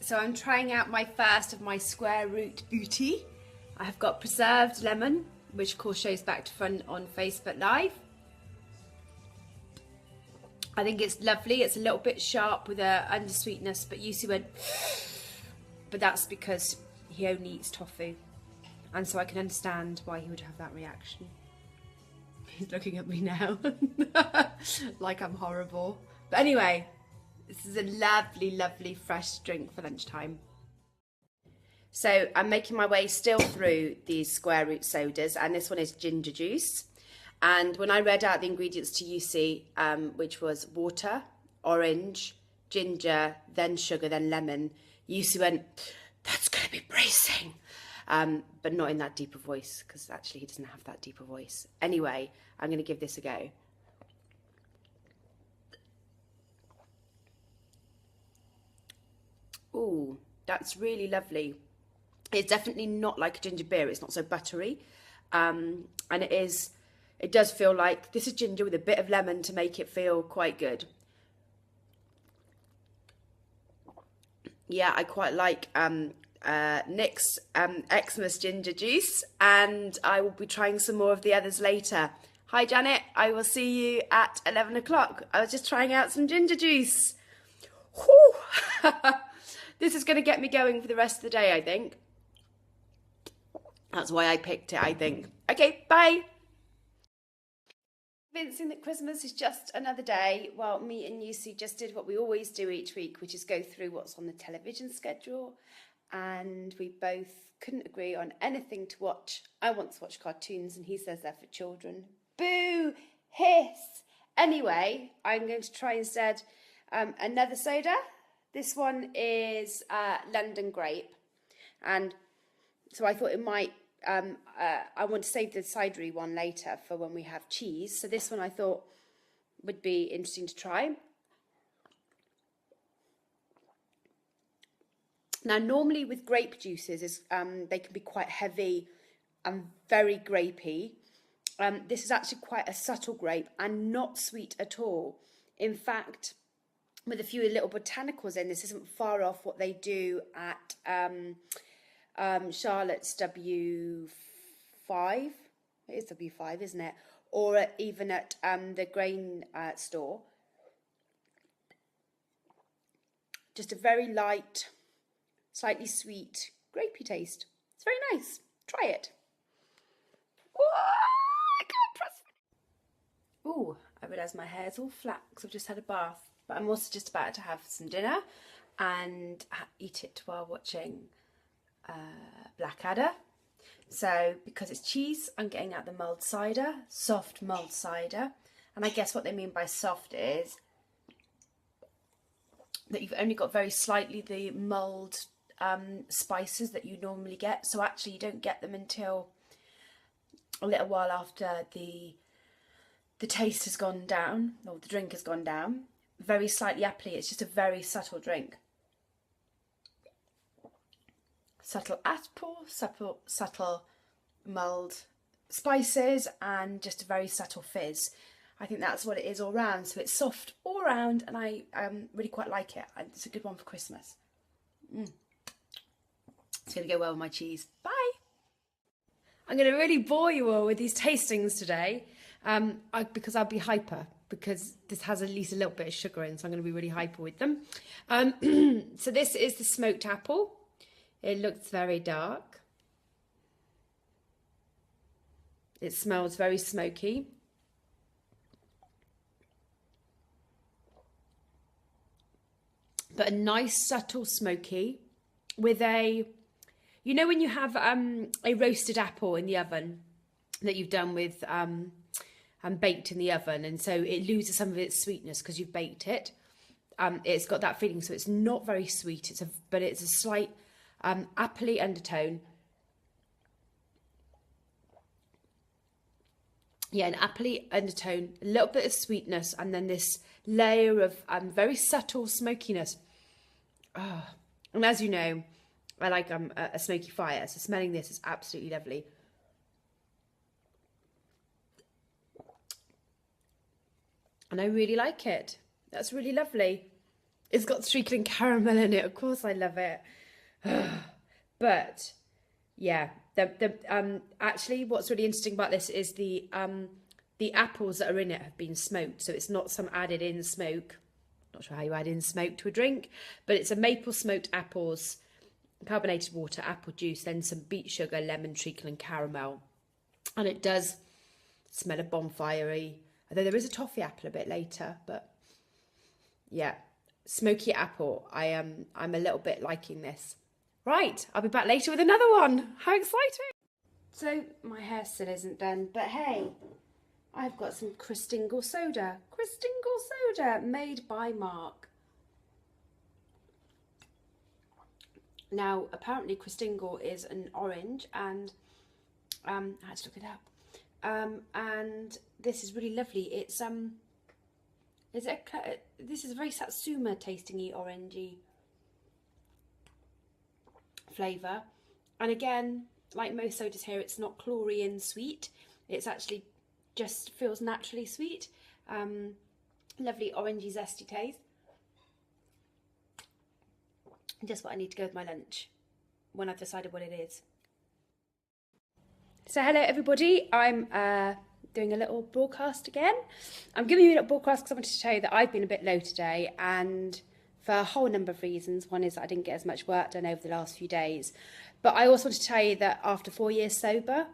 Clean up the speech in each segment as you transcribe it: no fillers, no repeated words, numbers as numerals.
So I'm trying out my first of my square root booty. I have got preserved lemon, which of course shows back to front on Facebook Live. I think it's lovely. It's a little bit sharp with a undersweetness, but Yusi went, but that's because he only eats tofu. And so I can understand why he would have that reaction. He's looking at me now like I'm horrible. But anyway, this is a lovely, lovely fresh drink for lunchtime. So I'm making my way still through these square root sodas, and this one is ginger juice. And when I read out the ingredients to Yusi, which was water, orange, ginger, then sugar, then lemon, Yusi went, "That's going to be bracing." But not in that deeper voice, because actually he doesn't have that deeper voice. Anyway, I'm going to give this a go. Ooh, that's really lovely. It's definitely not like a ginger beer. It's not so buttery. And it does feel like this is ginger with a bit of lemon to make it feel quite good. Yeah, I quite like Nick's Xmas ginger juice, and I will be trying some more of the others later. Hi Janet, I will see you at 11 o'clock. I was just trying out some ginger juice. Whew. This is going to get me going for the rest of the day, I think. That's why I picked it, I think. Okay, bye. Convincing that Christmas is just another day. Well, me and Yusi just did what we always do each week, which is go through what's on the television schedule. And we both couldn't agree on anything to watch. I want to watch cartoons and he says they're for children. Boo! Hiss! Anyway, I'm going to try instead another soda. This one is London Grape. And so I thought it might, I want to save the cidery one later for when we have cheese. So this one I thought would be interesting to try. Now, normally with grape juices, they can be quite heavy and very grapey. This is actually quite a subtle grape and not sweet at all. In fact, with a few little botanicals in, this isn't far off what they do at Charlotte's W5. It is W5, isn't it? Or even at the grain store. Just a very light, slightly sweet, grapey taste. It's very nice. Try it. I can't trust it. Ooh, I realise my hair's all flat because I've just had a bath. But I'm also just about to have some dinner and eat it while watching Blackadder. So because it's cheese, I'm getting out the mulled cider, soft mulled cider. And I guess what they mean by soft is that you've only got very slightly the mulled spices that you normally get. So actually you don't get them until a little while after the taste has gone down, or the drink has gone down. Very slightly appley. It's just a very subtle drink. Subtle apple, subtle mulled spices, and just a very subtle fizz. I think that's what it is all round. So it's soft all round, and I really quite like it. It's a good one for Christmas. It's going to go well with my cheese. Bye. I'm going to really bore you all with these tastings today, because I'll be hyper, because this has at least a little bit of sugar in, so I'm going to be really hyper with them. So this is the smoked apple. It looks very dark. It smells very smoky. But a nice subtle smoky with a, you know when you have a roasted apple in the oven that you've done with and baked in the oven, and so it loses some of its sweetness because you've baked it. It's got that feeling, so it's not very sweet. But it's a slight appley undertone. Yeah, an appley undertone, a little bit of sweetness, and then this layer of very subtle smokiness. Oh. And as you know, I like a smoky fire, so smelling this is absolutely lovely. And I really like it. That's really lovely. It's got treacle caramel in it. Of course I love it. But yeah, actually what's really interesting about this is the apples that are in it have been smoked, so it's not some added in smoke. Not sure how you add in smoke to a drink, but it's a maple smoked apples, carbonated water, apple juice, then some beet sugar, lemon, treacle and caramel. And it does smell of bonfire-y, although there is a toffee apple a bit later, but yeah, smoky apple. I'm a little bit liking this. Right, I'll be back later with another one. How exciting! So my hair still isn't done, but hey, I've got some Christingle soda. Christingle soda made by Mark. Now, apparently Christingle is an orange, and I had to look it up. And this is really lovely. It's this is a very Satsuma tastingy orangey flavour. And again, like most sodas here, it's not chlorine sweet. It's actually just feels naturally sweet. Lovely orangey zesty taste. Just what I need to go with my lunch when I've decided what it is. So hello everybody, I'm doing a little broadcast again. I'm giving you a little broadcast because I wanted to tell you that I've been a bit low today, and for a whole number of reasons. One is that I didn't get as much work done over the last few days, but I also want to tell you that after 4 years sober,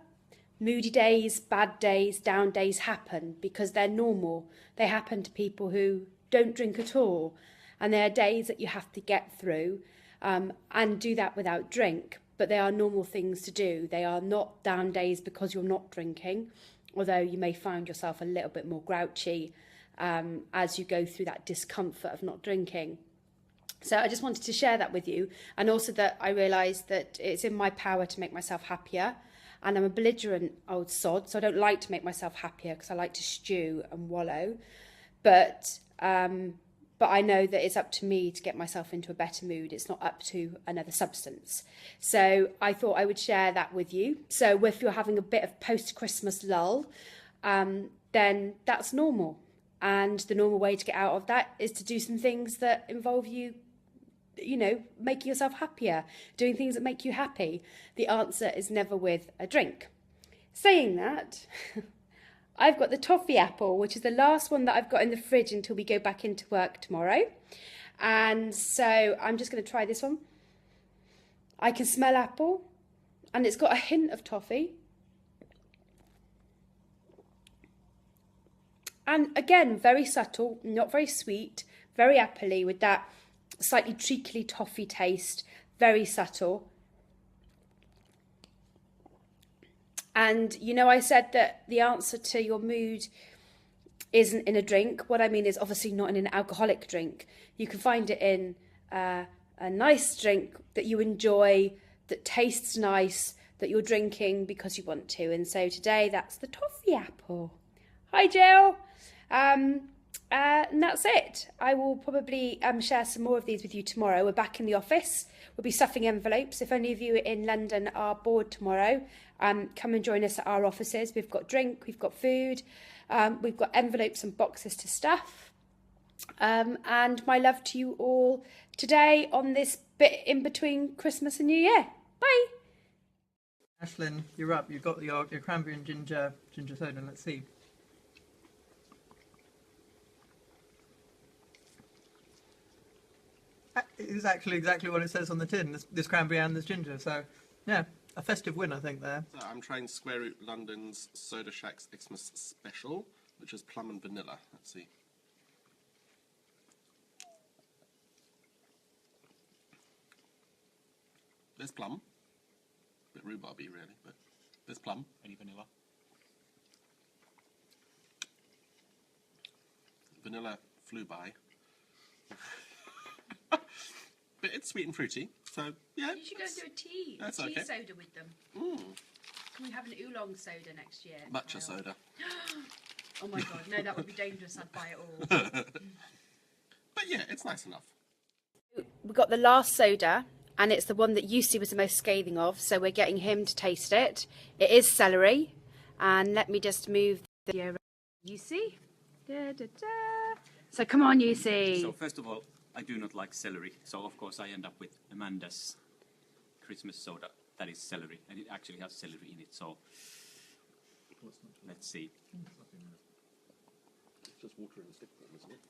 moody days, bad days, down days happen because they're normal. They happen to people who don't drink at all, and there are days that you have to get through and do that without drink. But they are normal things to do. They are not down days because you're not drinking, although you may find yourself a little bit more grouchy as you go through that discomfort of not drinking. So I just wanted to share that with you, and also that I realised that it's in my power to make myself happier, and I'm a belligerent old sod, so I don't like to make myself happier because I like to stew and wallow, but I know that it's up to me to get myself into a better mood. It's not up to another substance. So I thought I would share that with you. So if you're having a bit of post-Christmas lull, then that's normal. And the normal way to get out of that is to do some things that involve you, you know, making yourself happier, doing things that make you happy. The answer is never with a drink. Saying that, I've got the toffee apple, which is the last one that I've got in the fridge until we go back into work tomorrow. And so I'm just going to try this one. I can smell apple, and it's got a hint of toffee. And again, very subtle, not very sweet, very apple-y with that slightly treacly toffee taste, very subtle. And, you know, I said that the answer to your mood isn't in a drink. What I mean is obviously not in an alcoholic drink. You can find it in a nice drink that you enjoy, that tastes nice, that you're drinking because you want to. And so today that's the toffee apple. Hi, Jill. And that's it. I will probably share some more of these with you tomorrow. We're back in the office. We'll be stuffing envelopes. If any of you in London are bored tomorrow, come and join us at our offices. We've got drink, we've got food, we've got envelopes and boxes to stuff. And my love to you all today on this bit in between Christmas and New Year. Bye. Ashlyn, you're up. You've got your cranberry and ginger soda. Let's see. It is actually exactly what it says on the tin. This cranberry and this ginger. So, yeah, a festive win, I think, there. So I'm trying Square Root London's Soda Shack's Xmas Special, which is plum and vanilla. Let's see. There's plum. A bit rhubarby, really, but there's plum. Any vanilla? Vanilla flew by. But it's sweet and fruity, so yeah. You should go and do a tea okay. soda with them. Can we have an oolong soda next year? Matcha soda. Oh my god, no, that would be dangerous. I'd buy it all. But yeah, it's nice enough. We got the last soda, and it's the one that Yusi was the most scathing of, so we're getting him to taste it. It is celery, and let me just move the Yusi. Da, da, da. So come on, you see. So first of all, I do not like celery. So of course I end up with Amanda's Christmas soda. That is celery, and it actually has celery in it. So let's see. It's just water in a stick form, isn't it?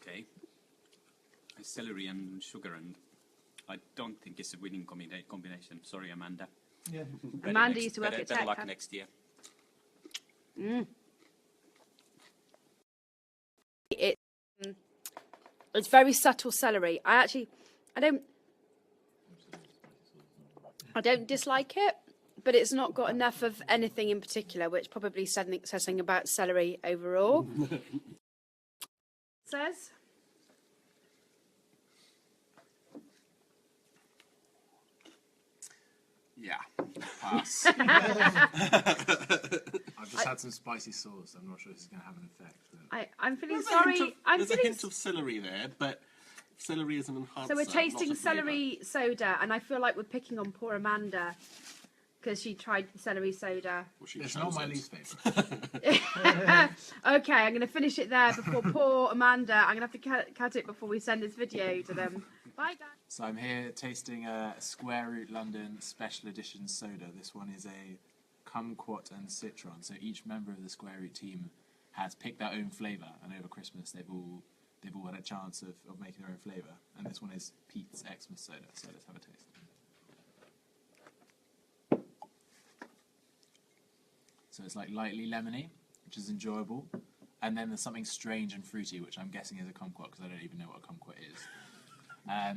Okay. Celery and sugar, and I don't think it's a winning combination. Sorry, Amanda. Yeah. Amanda used to work at better Tech luck Hub. next year. It's very subtle celery. I don't dislike it, but it's not got enough of anything in particular, which probably says something about celery overall. Says. Yeah. Pass. I've just had some spicy sauce. I'm not sure this is going to have an effect. But... I'm feeling There's sorry. a hint of celery there, but celery is an enhancer. So we're not tasting a flavour. celery soda, and I feel like we're picking on poor Amanda because she tried the celery soda. Well, she It's chose not my it. least favourite. Okay, I'm going to finish it there before poor Amanda. I'm going to have to cut it before we send this video to them. Bye, guys. So I'm here tasting a Square Root London Special Edition soda. This one is a kumquat and citron. So each member of the Square Root team has picked their own flavour, and over Christmas they've all had a chance of making their own flavour. And this one is Pete's Xmas soda. So let's have a taste. So it's like lightly lemony, which is enjoyable. And then there's something strange and fruity, which I'm guessing is a kumquat, because I don't even know what a kumquat is.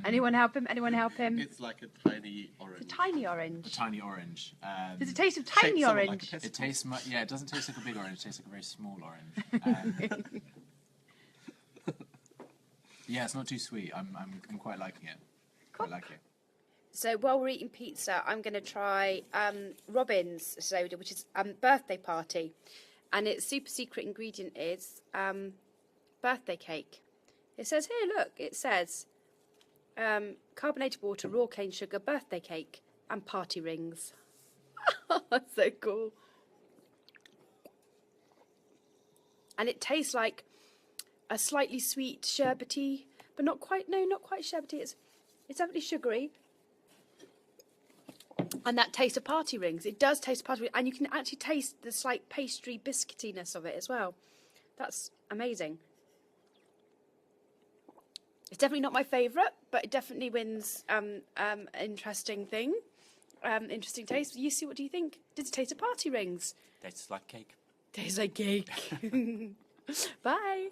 Anyone help him? Anyone help him? It's like a tiny orange. A tiny A orange. tiny orange. Does it taste of tiny Shaped somewhat like orange? a testicle. It tastes yeah, it doesn't taste like a big orange, it tastes like a very small orange. Yeah, it's not too sweet. I'm quite liking it. Quite like it. So while we're eating pizza, I'm going to try Robin's soda, which is birthday party, and its super secret ingredient is birthday cake. It says here, look, it says carbonated water, raw cane sugar, birthday cake, and party rings. That's so cool. And it tastes like a slightly sweet sherbety, but not quite. No, not quite sherbety. It's definitely sugary. And that taste of party rings. It does taste of party rings, and you can actually taste the slight pastry biscuitiness of it as well. That's amazing. It's definitely not my favourite, but it definitely wins interesting thing. Interesting taste. You see, what do you think? Does it taste of party rings? Tastes like cake. Tastes like cake. Bye.